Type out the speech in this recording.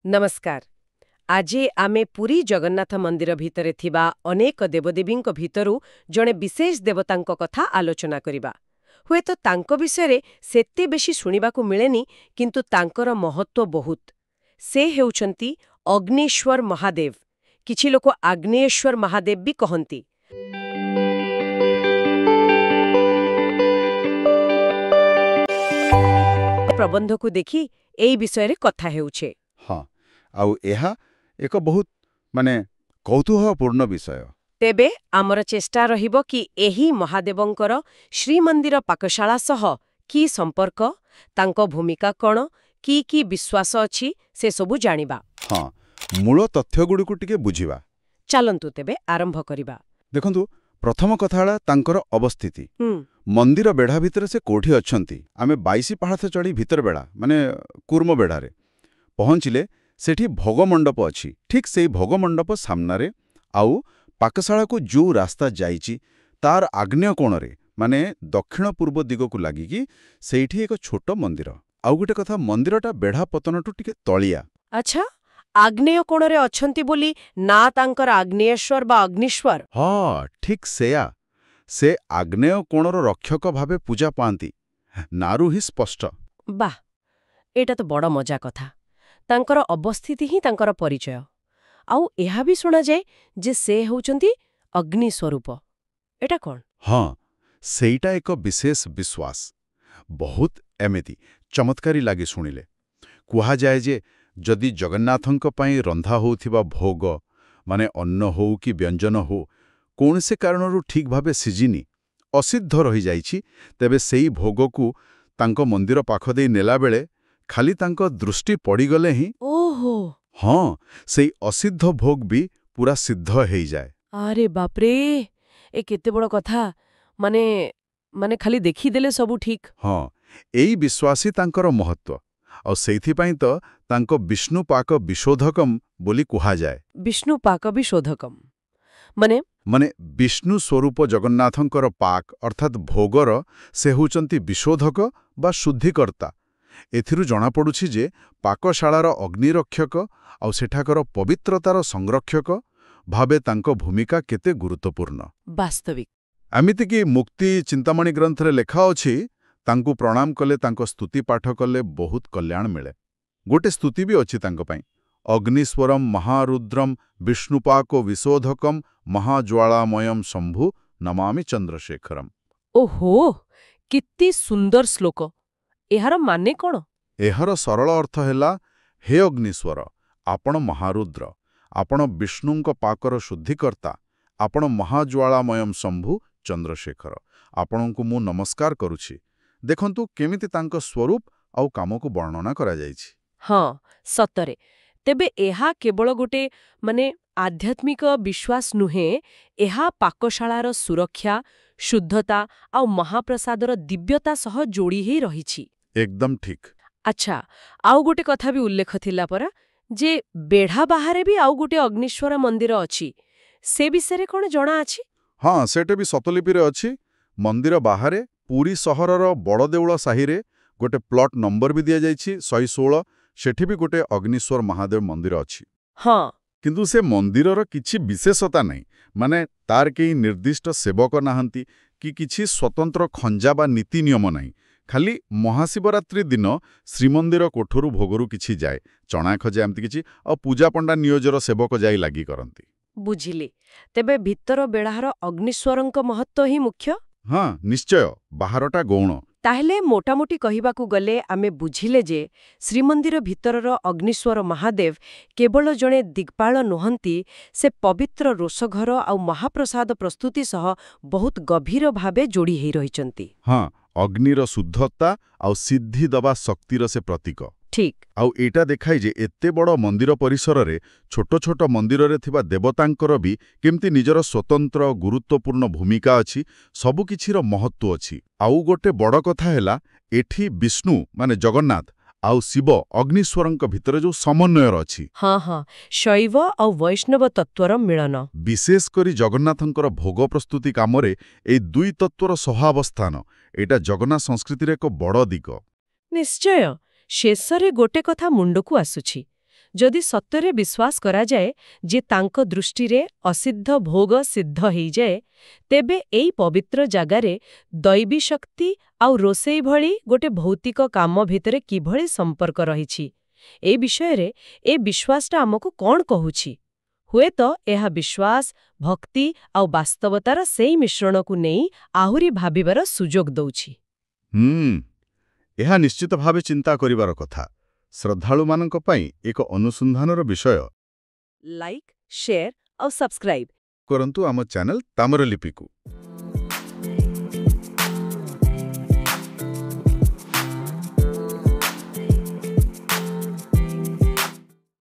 नमस्कार। आजे आमे पुरी जगन्नाथ मंदिर भितरे थिबा अनेक देवदेवींक भितरु जणे विशेष देवतांक कथा आलोचना करिबा। हुए तो तांको विषय सेते बेशी सुनिबाकू मिलेनी, किंतु तांकर महत्व बहुत। से हेउचंती अग्निश्वर महादेव। किछि लोक आग्नेयश्वर महादेव भी कहंती। प्रबंध को देखी एई विषय रे कथा हेउछे। हाँ आउ एहा एक बहुत माने कौतूहलपूर्ण विषय। तेबे आमर चेष्टा रहिबो कि एही महादेवंकर श्रीमंदिर पाकशाला सह की संपर्क, तांको भूमिका कण, की विश्वास अछि से सबु जानिबा। हाँ मूल तथ्यगुड़िकु टिके बुझिबा। चलंतु तेबे आरंभ करिबा। देखंतु प्रथम कथाला तांकर अवस्थिति। मंदिर बेढ़ा भितर से कोठी अछंती। आमे 22 पहाड़ चढ़ी भितर बेढ़ा माने कूर्म बेढ़ारे पहुंचिले। सेठी भोगमंडप अछि। ठीक सेही भोगमंडप सामनारे आउ पाकशाला को जो रास्ता जाइची तार आग्नेय कोणरे माने दक्षिण पूर्व दिग को लागिकी सेठी एक छोट मंदिर। आउ गोटे कथा, मंदिरटा बेढ़ा पतनटु टिके तलिया। अच्छा, आग्नेय कोणरे अछंती बोली ना तांकर आग्नेयश्वर बा अग्निश्वर। हाँ ठीक सेया। से आग्नेय कोणर रक्षक भावे पूजा पाती। नारु ही स्पष्ट। बाह, एटा तो बड़ मजा कथा। तांकर अवस्थिति ही तांकर परिचय। आउ एहा भी सुना जाए जे से होउचंती अग्नि स्वरूप। एटा कोन? हाँ सेईटा एक विशेष विश्वास। बहुत एमिति चमत्कारी लागे शुणिले। कुहा जाए जे जदि जगन्नाथंक पई रंधा होउथिबा भोग माने अन्न हो कि व्यंजन हो कौन से कारणरू ठीक भावे सिजिनी असिद्ध रही जाइछि, तेबे सेई भोगकू तांको मंदिर पाख देई नेला बेले खाली तांको दृष्टि पड़ीगले ही ओहो हाँ सेई असिद्ध भोग भी पूरा सिद्ध हेई जाए। अरे बापरे, ए केते बड़ कथा। माने खाली देखी देले सबु ठीक। हाँ एई विश्वासी तांकर महत्व। और सेइथिपाई तो तांको विष्णु पाक विशोधकम बोली कुहा जाए। विष्णु पाक विशोधकम माने माने विष्णु स्वरूप जगन्नाथंकर पाक अर्थात भोगर से होचंती विशोधक बा शुद्धिकर्ता। एथिरु जଣା पडुछि जे पाकशालार अग्निरक्षक आउ सेठाकर पवित्रतार संरक्षक भावे तांको भूमिका केते गुरुत्वपूर्ण। वास्तविक एमिति कि मुक्ति चिंतामणि ग्रंथरे लेखा अछि, तांको प्रणाम कले तांको स्तुति पाठ कले बहुत कल्याण मिले। गोटे स्तुति भी अछि तांको पई, अग्निस्वरम महारुद्रम विष्णुपाको विशोधकम महाज्वालामयम शंभु नमामि चंद्रशेखरम। ओहो, कित्ती सुंदर श्लोक। एहार माने कोन? एहार सरल अर्थ हैला, हे अग्निस्वर आपण महारुद्र, आपण विष्णुंक पाकर शुद्धिकर्ता, आपण महाज्वालामयम शंभु चंद्रशेखर, आपणଙ୍କୁ ମୁଁ नमस्कार करुछि। देखंतु केमिति तांको स्वरूप आउ कामको वर्णना करा जाइछि। हाँ सतरे। तेबे एहा केवल गोटे माने आध्यात्मिक विश्वास नुहे, एहा पाकशालार सुरक्षा, शुद्धता आउ महाप्रसादर दिव्यता सह जोड़ी ही रहिछि। एकदम ठीक। अच्छा, आउ गोटे कथा भी उल्लेख थिला परा जे बेढ़ा बाहारे भी आउ गोटे अग्निश्वर मंदिर अछि। से विषय कोन जणा अछि? हाँ सेटे भी सतलिपिरे अछि। मंदिर बाहारे पुरी सहरर बड़ देउळ साहिरे गोटे प्लॉट नंबर भी दिया जाइछि 116। सेठी भी गोटे अग्निश्वर महादेव मंदिर अछि। हाँ किंतु से मंदिरर किछि विशेषता नहीं, माने तार केही निर्दिष्ट सेवक नाहंती कि किछि स्वतंत्र खंजा बा नीति नियम नहीं। खाली महाशिवरात्रि दिन श्रीमंदिर कोठरू भोगरू किछि जाए, चणा खजा एमती किछि और पूजा पंडा नियोजर सेवक जाई लागी करंती। बुझिले। तेबे भितर बेढ़ार अग्निश्वरंक महत्व ही मुख्य। हाँ निश्चय, बाहरटा गौण। ताहेले मोटामोटी कहिबाकू गले आमे बुझिले जे श्रीमंदिर भितरर अग्निश्वर महादेव केवल जणे दिग्पाल नुहंती, से पवित्र रोषघर आउ महाप्रसाद प्रस्तुति सह बहुत गभीर भावे जोड़ी हेई रहिचंती। हाँ अग्निर शुद्धता आउ सिद्धि दबा शक्तिर से प्रतीक। ठीक। आउ एटा देखाई जे एते बड़ मंदिर परिसर रे छोट छोट मंदिर रे थिबा देवतांकर भी केमती निजर स्वतंत्र गुरुत्वपूर्ण भूमिका अछि, सबु किछिर महत्व अछि। आउ गोटे बड़ कथा हैला, एठी विष्णु माने जगन्नाथ आउ शिव अग्निश्वरंक भितर जो समन्वयर अछि। हाँ हाँ, शैव आउ वैष्णव तत्वर मिलन। विशेष करी जगन्नाथंकर भोग प्रस्तुति कामरे एई दुई तत्वर सहावस्थान एटा जगन्नाथ संस्कृतिर एक बड़ दिग। निश्चय। शेषरे गोटे कथा मुंडकू आसुछि, ଯଦି ସତ୍ୟରେ ବିଶ୍ୱାସ କରାଯାଏ ଯେ ତାଙ୍କ ଦୃଷ୍ଟିରେ ଅସିଦ୍ଧ ଭୋଗ ସିଦ୍ଧ ହେଇଯାଏ, ତେବେ ଏଇ ପବିତ୍ର ଜାଗାରେ ଦୈବୀ ଶକ୍ତି ଆଉ ରୋଷେଇ ଭଳି ଗୋଟେ ଭୌତିକ କାମ ଭିତରେ କିଭଳି ସମ୍ପର୍କ ରହିଛି, ଏ ବିଷୟରେ ଏ ବିଶ୍ୱାସଟା ଆମକୁ କ'ଣ କହୁଛି? ହୁଏତ ଏହା ବିଶ୍ୱାସ, ଭକ୍ତି ଆଉ ବାସ୍ତବତାର ସେଇ ମିଶ୍ରଣକୁ ନେଇ ଆହୁରି ଭାବିବାର ସୁଯୋଗ ଦଉଛି। ଏହା ନିଶ୍ଚିତ ଭାବେ ଚିନ୍ତା କରିବାର କଥା। ଶ୍ରଦ୍ଧାଳୁମାନଙ୍କ ପାଇଁ ଏକ ଅନୁସନ୍ଧାନର ବିଷୟ। ଲାଇକ୍, ଶେୟାର ଆଉ ସବସ୍କ୍ରାଇବ୍ କରନ୍ତୁ ଆମ ଚ୍ୟାନେଲ ତାମ୍ରଲିପିକୁ।